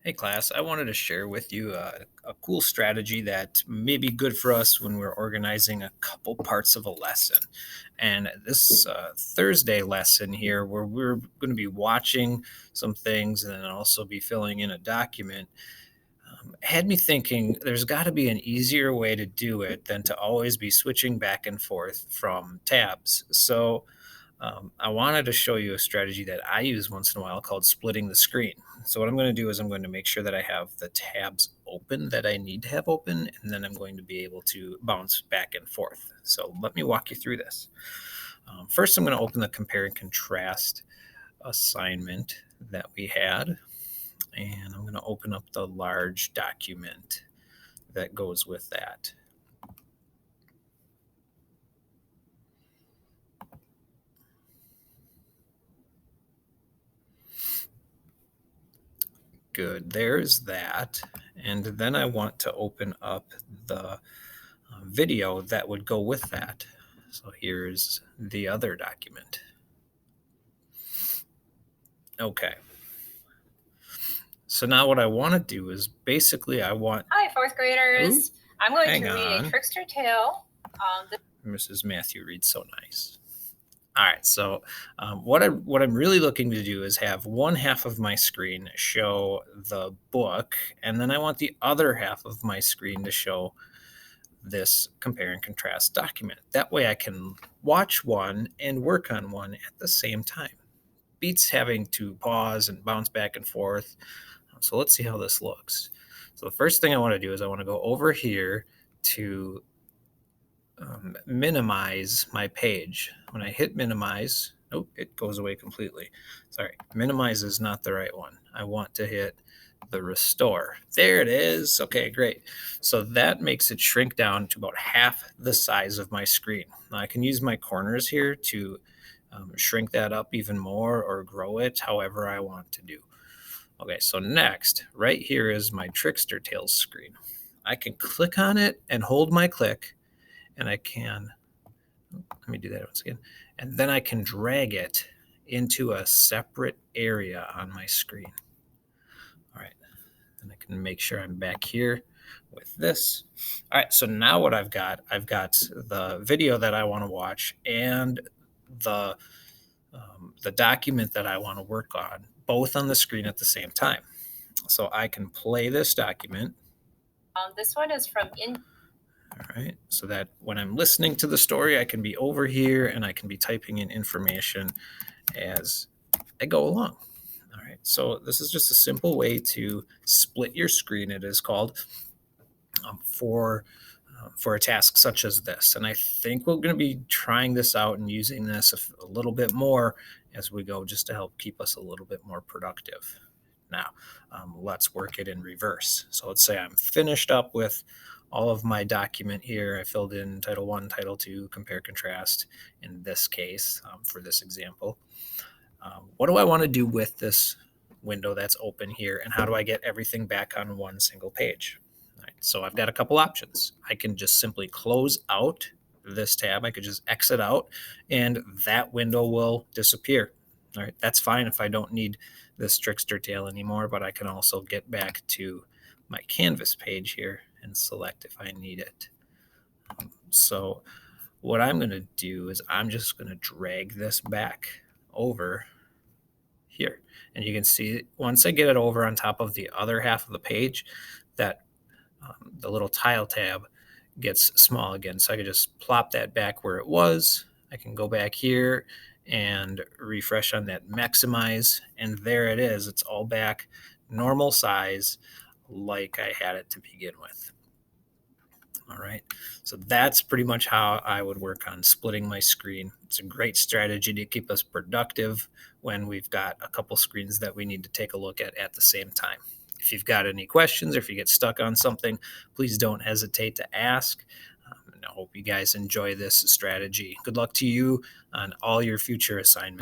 Hey class, I wanted to share with you a cool strategy that may be good for us when we're organizing a couple parts of a lesson. And this Thursday lesson here, where we're going to be watching some things and then also be filling in a document, had me thinking there's got to be an easier way to do it than to always be switching back and forth from tabs. I wanted to show you a strategy that I use once in a while called splitting the screen. So what I'm going to do is I'm going to make sure that I have the tabs open that I need to have open, and then I'm going to be able to bounce back and forth. So let me walk you through this. First, I'm going to open the compare and contrast assignment that we had, and I'm going to open up the large document that goes with that. Good, there's that. And then I want to open up the video that would go with that. So here's the other document. Okay. So now what I want to do is basically I want. Hi, fourth Ooh, graders. I'm going hang to read on. a trickster tale. Mrs. Matthew reads so nice. All right, so what I'm really looking to do is have one half of my screen show the book, and then I want the other half of my screen to show this compare and contrast document. That way I can watch one and work on one at the same time. Beats having to pause and bounce back and forth. So let's see how this looks. So the first thing I want to do is I want to go over here to minimize my page. When I hit minimize, oh, it goes away completely. Sorry, minimize is not the right one. I want to hit the restore. There it is. Okay, great. So that makes it shrink down to about half the size of my screen. Now I can use my corners here to shrink that up even more or grow it however I want to do. Okay, so next, right here is my Trickster Tales screen. I can click on it and hold my click, and I can, let me do that once again, and then I can drag it into a separate area on my screen. All right, and I can make sure I'm back here with this. All right, so now what I've got the video that I want to watch and the the document that I want to work on, both on the screen at the same time. So I can play this document. This one is from in. All right. So that when I'm listening to the story, I can be over here and I can be typing in information as I go along. All right. So this is just a simple way to split your screen, it is called, for a task such as this. And I think we're going to be trying this out and using this a little bit more as we go, just to help keep us a little bit more productive. Now, let's work it in reverse. So let's say I'm finished up with all of my document here. I filled in title one, title two, compare, contrast in this case for this example. What do I want to do with this window that's open here, and how do I get everything back on one single page? All right, so I've got a couple options. I can just simply close out this tab. I could just exit out, and that window will disappear. All right, that's fine if I don't need this Trickster Tale anymore, but I can also get back to my Canvas page here and select if I need it. So what I'm going to do is I'm just going to drag this back over here. And you can see once I get it over on top of the other half of the page, that the little tile tab gets small again. So I can just plop that back where it was. I can go back here and refresh on that maximize, and there it is. It's all back normal size like I had it to begin with. All right. So that's pretty much how I would work on splitting my screen. It's a great strategy to keep us productive when we've got a couple screens that we need to take a look at the same time. If you've got any questions or if you get stuck on something, please don't hesitate to ask. And I hope you guys enjoy this strategy. Good luck to you on all your future assignments.